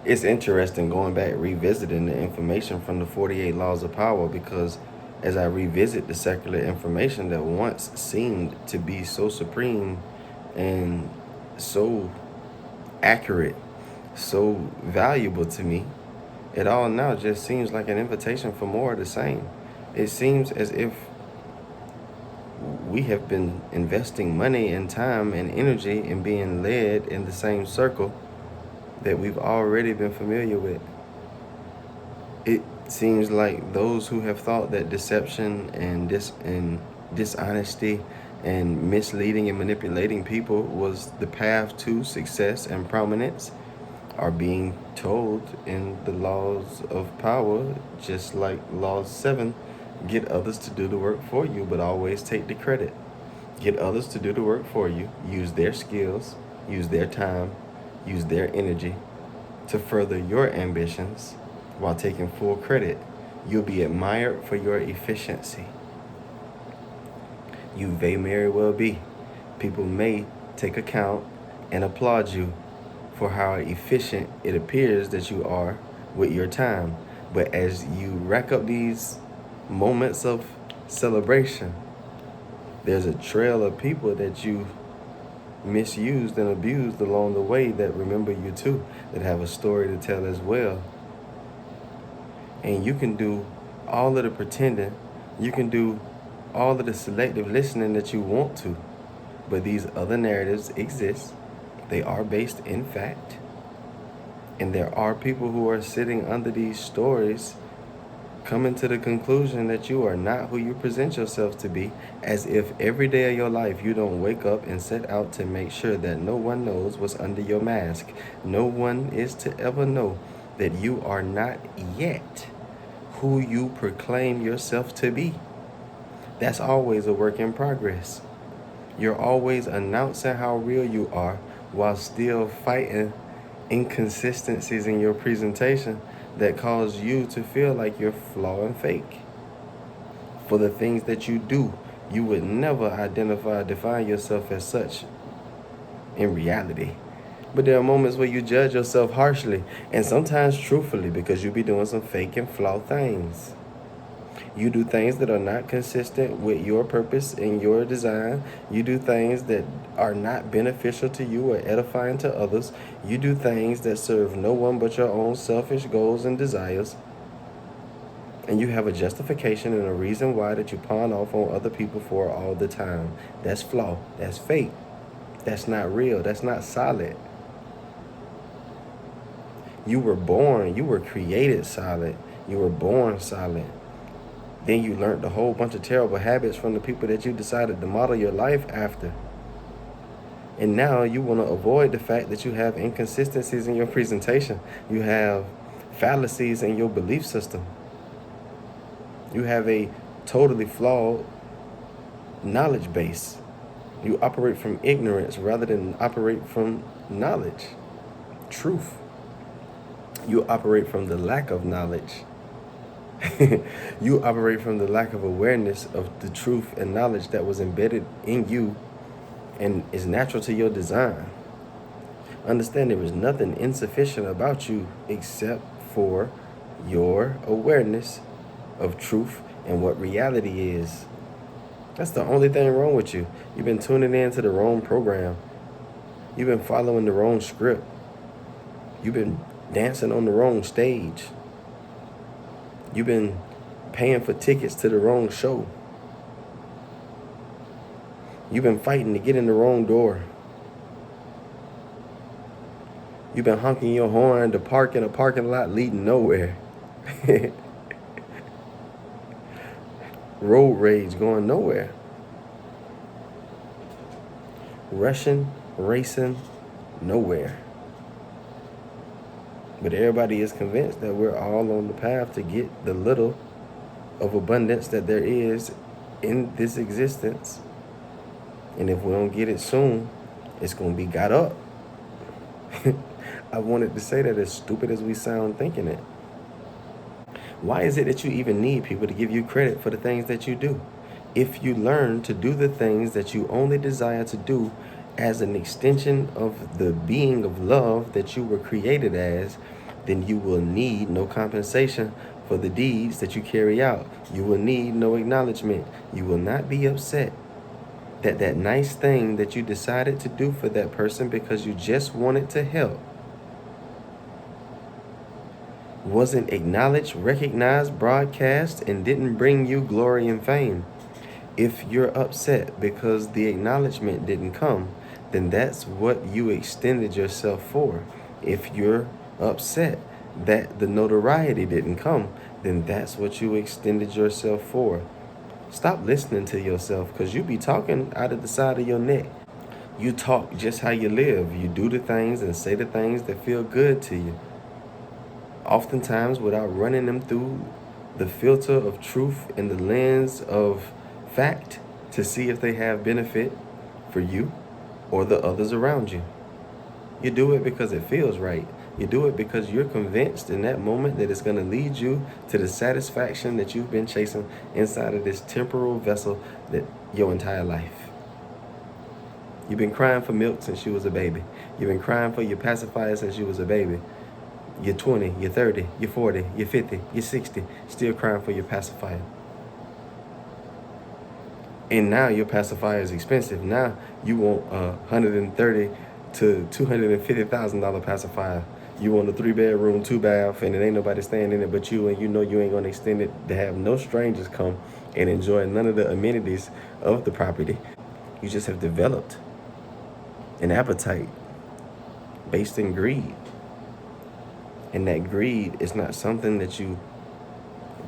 It's interesting going back, revisiting the information from the 48 Laws of Power, because as I revisit the secular information that once seemed to be so supreme and so accurate, so valuable to me, it all now just seems like an invitation for more of the same. It seems as if we have been investing money and time and energy in being led in the same circle that we've already been familiar with. It seems like those who have thought that deception and dishonesty and misleading and manipulating people was the path to success and prominence are being told in the laws of power, just like Law 7, get others to do the work for you, but always take the credit. Get others to do the work for you, use their skills, use their time, use their energy to further your ambitions while taking full credit. You'll be admired for your efficiency. You may very well be. People may take account and applaud you for how efficient it appears that you are with your time. But as you rack up these moments of celebration, there's a trail of people that you misused and abused along the way that remember you too, that have a story to tell as well. And you can do all of the pretending, you can do all of the selective listening that you want to, but these other narratives exist. They are based in fact, and there are people who are sitting under these stories coming to the conclusion that you are not who you present yourself to be, as if every day of your life you don't wake up and set out to make sure that no one knows what's under your mask. No one is to ever know that you are not yet who you proclaim yourself to be. That's always a work in progress. You're always announcing how real you are while still fighting inconsistencies in your presentation that cause you to feel like you're flawed and fake. For the things that you do, you would never define yourself as such in reality. But there are moments where you judge yourself harshly and sometimes truthfully, because you be doing some fake and flawed things. You do things that are not consistent with your purpose and your design. You do things that are not beneficial to you or edifying to others. You do things that serve no one but your own selfish goals and desires. And you have a justification and a reason why that you pawn off on other people for all the time. That's flaw. That's fake. That's not real. That's not solid. You were born. You were created solid. You were born solid. Then you learned a whole bunch of terrible habits from the people that you decided to model your life after. And now you want to avoid the fact that you have inconsistencies in your presentation. You have fallacies in your belief system. You have a totally flawed knowledge base. You operate from ignorance rather than operate from knowledge, truth. You operate from the lack of knowledge. You operate from the lack of awareness of the truth and knowledge that was embedded in you and is natural to your design. Understand there is nothing insufficient about you except for your awareness of truth and what reality is. That's the only thing wrong with you. You've been tuning in to the wrong program. You've been following the wrong script. You've been dancing on the wrong stage. You've been paying for tickets to the wrong show. You've been fighting to get in the wrong door. You've been honking your horn to park in a parking lot leading nowhere. Road rage going nowhere. Rushing, racing, nowhere. But everybody is convinced that we're all on the path to get the little of abundance that there is in this existence. And if we don't get it soon, it's going to be got up. I wanted to say that, as stupid as we sound thinking it. Why is it that you even need people to give you credit for the things that you do? If you learn to do the things that you only desire to do as an extension of the being of love that you were created as, then you will need no compensation for the deeds that you carry out. You will need no acknowledgement. You will not be upset that that nice thing that you decided to do for that person because you just wanted to help wasn't acknowledged, recognized, broadcast, and didn't bring you glory and fame. If you're upset because the acknowledgement didn't come, then that's what you extended yourself for. If you're upset that the notoriety didn't come, then that's what you extended yourself for. Stop listening to yourself, because you be talking out of the side of your neck. You talk just how you live. You do the things and say the things that feel good to you, oftentimes without running them through the filter of truth and the lens of fact to see if they have benefit for you or the others around you. You do it because it feels right. You do it because you're convinced in that moment that it's going to lead you to the satisfaction that you've been chasing inside of this temporal vessel that your entire life. You've been crying for milk since you was a baby. You've been crying for your pacifier since you was a baby. You're 20, you're 30, you're 40, you're 50, you're 60, still crying for your pacifier. And now your pacifier is expensive. Now you want a $130,000 to $250,000 pacifier. You want a 3-bedroom, 2-bath, and it ain't nobody staying in it but you, and you know you ain't gonna extend it to have no strangers come and enjoy none of the amenities of the property. You just have developed an appetite based in greed. And that greed is not something that you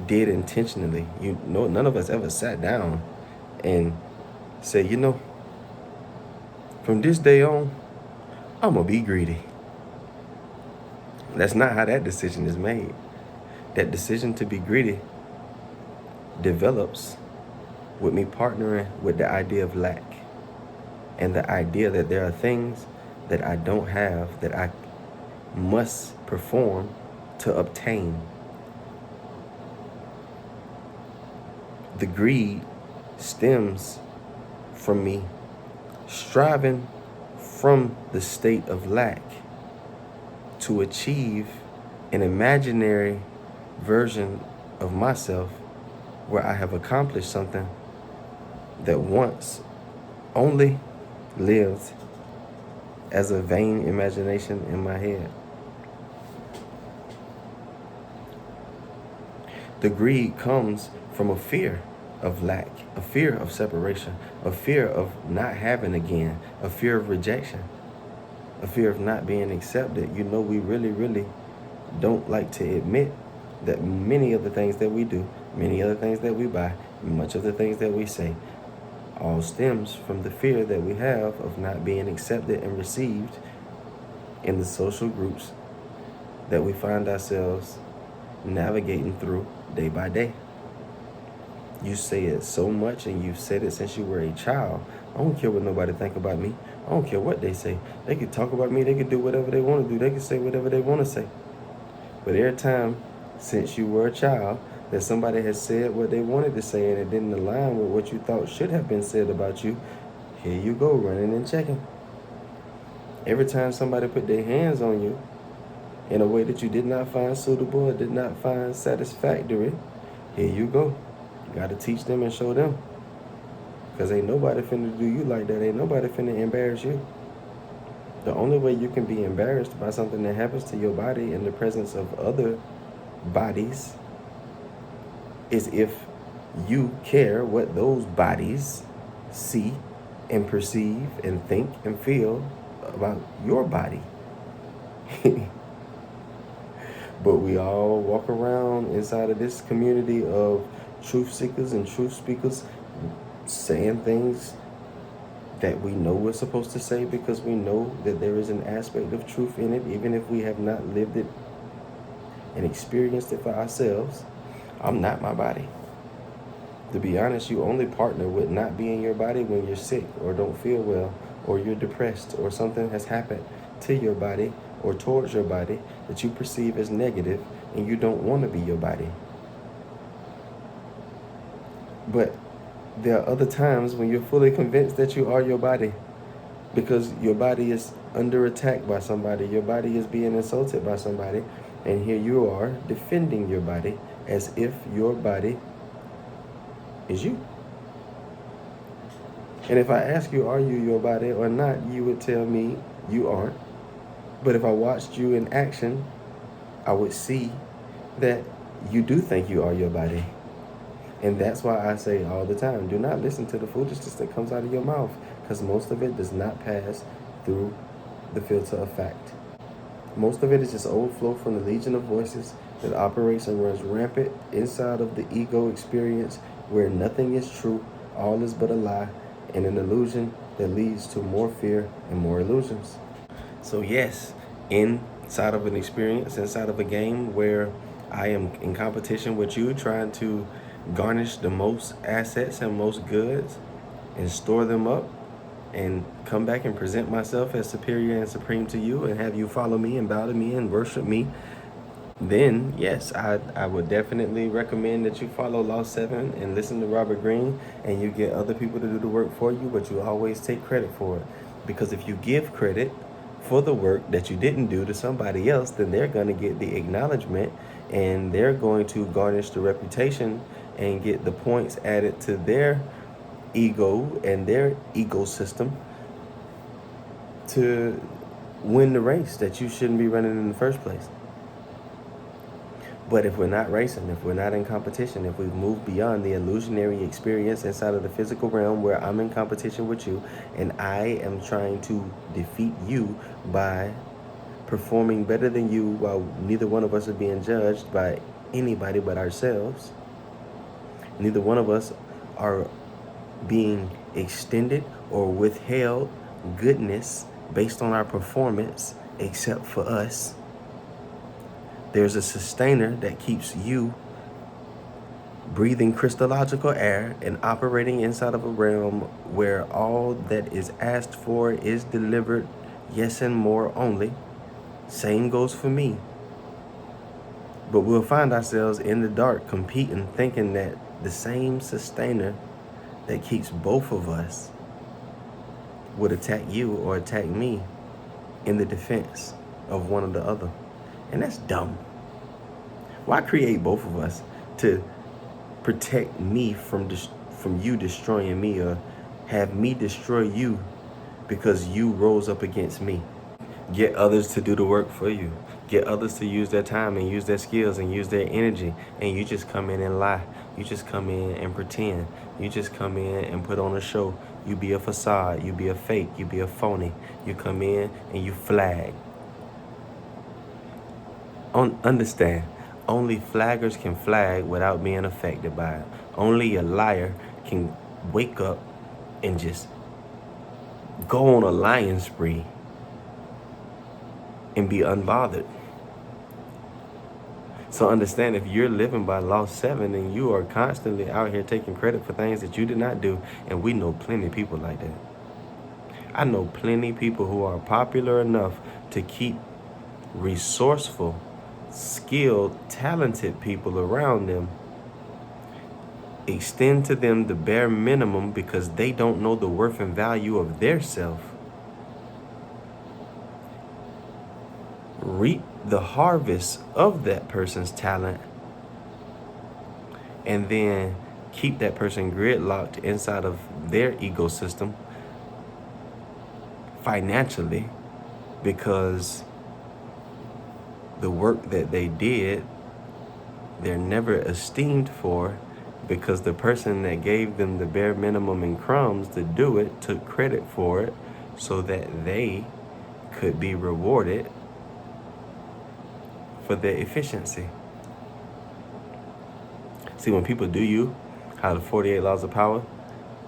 did intentionally. You know, none of us ever sat down and said, from this day on, I'm gonna be greedy. That's not how that decision is made. That decision to be greedy develops with me partnering with the idea of lack and the idea that there are things that I don't have that I must perform to obtain. The greed stems from me striving from the state of lack to achieve an imaginary version of myself where I have accomplished something that once only lived as a vain imagination in my head. The greed comes from a fear of lack, a fear of separation, a fear of not having again, a fear of rejection, a fear of not being accepted. We really, really don't like to admit that many of the things that we do, many of the things that we buy, much of the things that we say, all stems from the fear that we have of not being accepted and received in the social groups that we find ourselves navigating through day by day. You say it so much, and you've said it since you were a child. I don't care what nobody think about me. I don't care what they say. They can talk about me. They can do whatever they want to do. They can say whatever they want to say. But every time since you were a child that somebody has said what they wanted to say and it didn't align with what you thought should have been said about you, here you go, running and checking. Every time somebody put their hands on you in a way that you did not find suitable or did not find satisfactory, here you go. You got to teach them and show them. Because ain't nobody finna do you like that. Ain't nobody finna embarrass you. The only way you can be embarrassed by something that happens to your body in the presence of other bodies is if you care what those bodies see and perceive and think and feel about your body. But we all walk around inside of this community of truth seekers and truth speakers saying things that we know we're supposed to say because we know that there is an aspect of truth in it, even if we have not lived it and experienced it for ourselves. I'm not my body. To be honest, you only partner with not being your body when you're sick or don't feel well or you're depressed or something has happened to your body or towards your body that you perceive as negative and you don't want to be your body. But there are other times when you're fully convinced that you are your body because your body is under attack by somebody, your body is being insulted by somebody, And here you are defending your body as if your body is you. And if I ask you, are you your body or not, you would tell me you aren't. But if I watched you in action, I would see that you do think you are your body. And that's why I say all the time, do not listen to the foolishness that comes out of your mouth, because most of it does not pass through the filter of fact. Most of it is just overflow from the legion of voices that operates and runs rampant inside of the ego experience, where nothing is true, all is but a lie, and an illusion that leads to more fear and more illusions. So yes, inside of an experience, inside of a game where I am in competition with you, trying to garnish the most assets and most goods and store them up and come back and present myself as superior and supreme to you and have you follow me and bow to me and worship me, then yes, I would definitely recommend that you follow Law 7 and listen to Robert Greene, and you get other people to do the work for you, but you always take credit for it. Because if you give credit for the work that you didn't do to somebody else, then they're going to get the acknowledgement and they're going to garnish the reputation and get the points added to their ego and their ecosystem to win the race that you shouldn't be running in the first place. But if we're not racing, if we're not in competition, if we've moved beyond the illusionary experience inside of the physical realm where I'm in competition with you and I am trying to defeat you by performing better than you while neither one of us are being judged by anybody but ourselves, neither one of us are being extended or withheld goodness based on our performance except for us. There's a sustainer that keeps you breathing Christological air and operating inside of a realm where all that is asked for is delivered, yes and more only. Same goes for me. But we'll find ourselves in the dark competing, thinking that the same sustainer that keeps both of us would attack you or attack me in the defense of one or the other. And that's dumb. Why create both of us to protect me from you destroying me, or have me destroy you because you rose up against me? Get others to do the work for you. Get others to use their time and use their skills and use their energy, and you just come in and lie. You just come in and pretend. You just come in and put on a show. You be a facade. You be a fake. You be a phony. You come in and you flag. Understand, only flaggers can flag without being affected by it. Only a liar can wake up and just go on a lying spree and be unbothered. So understand, if you're living by Law 7 and you are constantly out here taking credit for things that you did not do, and we know plenty of people like that. I know plenty of people who are popular enough to keep resourceful, skilled, talented people around them, extend to them the bare minimum because they don't know the worth and value of their self, reap the harvest of that person's talent, and then keep that person gridlocked inside of their ecosystem financially, because the work that they did, they're never esteemed for, because the person that gave them the bare minimum and crumbs to do it took credit for it so that they could be rewarded for their efficiency. See, when people do you, how the 48 laws of power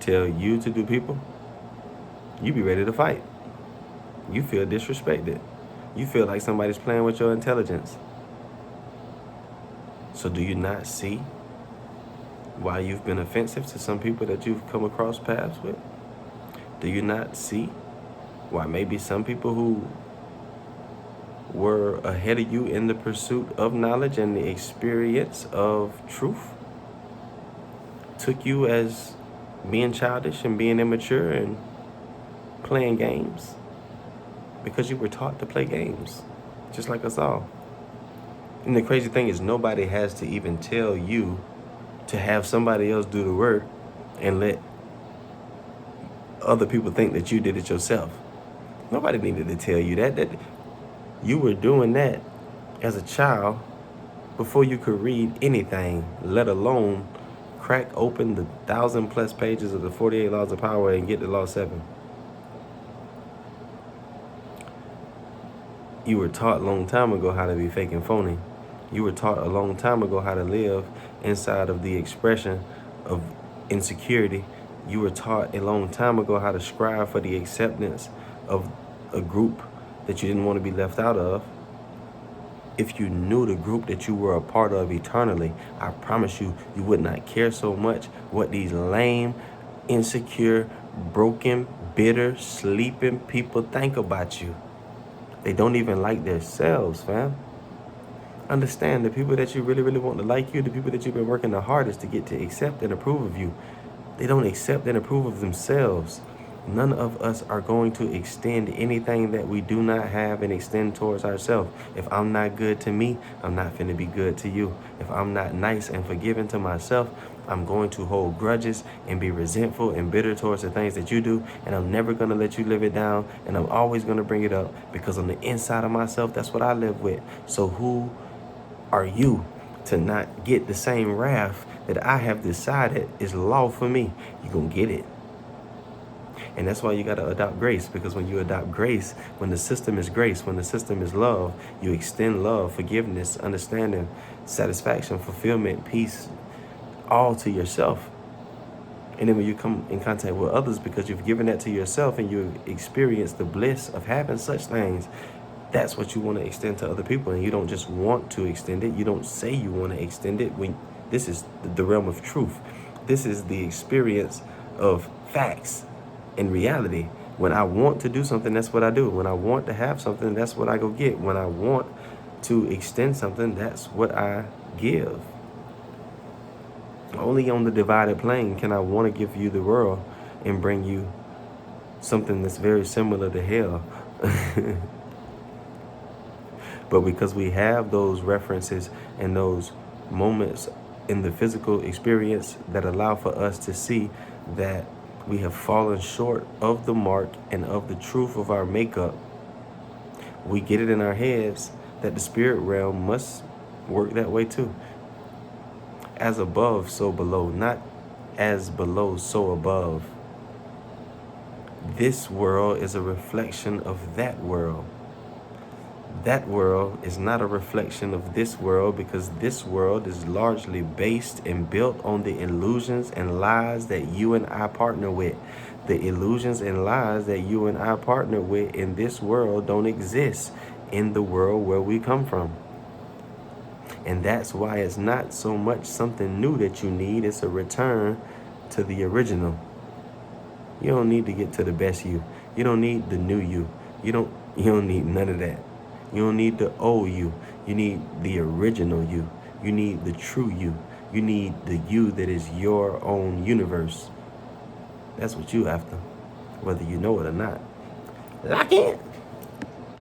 tell you to do people, you be ready to fight. You feel disrespected. You feel like somebody's playing with your intelligence. So do you not see why you've been offensive to some people that you've come across paths with? Do you not see why maybe some people who were ahead of you in the pursuit of knowledge and the experience of truth took you as being childish and being immature and playing games? Because you were taught to play games, just like us all. And the crazy thing is nobody has to even tell you to have somebody else do the work and let other people think that you did it yourself. Nobody needed to tell you that you were doing that as a child before you could read anything, let alone crack open the 1,000+ pages of the 48 Laws of Power and get to Law 7. You were taught a long time ago how to be fake and phony. You were taught a long time ago how to live inside of the expression of insecurity. You were taught a long time ago how to strive for the acceptance of a group that you didn't want to be left out of. If you knew the group that you were a part of eternally, I promise you, you would not care so much what these lame, insecure, broken, bitter, sleeping people think about you. They don't even like themselves, fam. Understand, the people that you really, really want to like you, the people that you've been working the hardest to get to accept and approve of you, they don't accept and approve of themselves. None of us are going to extend anything that we do not have and extend towards ourselves. If I'm not good to me, I'm not finna be good to you. If I'm not nice and forgiving to myself, I'm going to hold grudges and be resentful and bitter towards the things that you do, and I'm never going to let you live it down, and I'm always going to bring it up, because on the inside of myself, that's what I live with. So who are you to not get the same wrath that I have decided is law for me? You're going to get it. And that's why you got to adopt grace, because when you adopt grace, when the system is grace, when the system is love, you extend love, forgiveness, understanding, satisfaction, fulfillment, peace, all to yourself. And then when you come in contact with others, because you've given that to yourself and you experience the bliss of having such things, that's what you want to extend to other people. And you don't just want to extend it. You don't say you want to extend it. When this is the realm of truth. This is the experience of facts and reality. When I want to do something, that's what I do. When I want to have something, that's what I go get. When I want to extend something, that's what I give. Only on the divided plane can I want to give you the world and bring you something that's very similar to hell. But because we have those references and those moments in the physical experience that allow for us to see that we have fallen short of the mark and of the truth of our makeup, we get it in our heads that the spirit realm must work that way too. As above, so below. Not as below, so above. This world is a reflection of that world. That world is not a reflection of this world, because this world is largely based and built on the illusions and lies that you and I partner with. The illusions and lies that you and I partner with in this world don't exist in the world where we come from. And that's why it's not so much something new that you need. It's a return to the original. You don't need to get to the best you. You don't need the new you. You don't need none of that. You don't need the old you. You need the original you. You need the true you. You need the you that is your own universe. That's what you after, whether you know it or not. Lock in.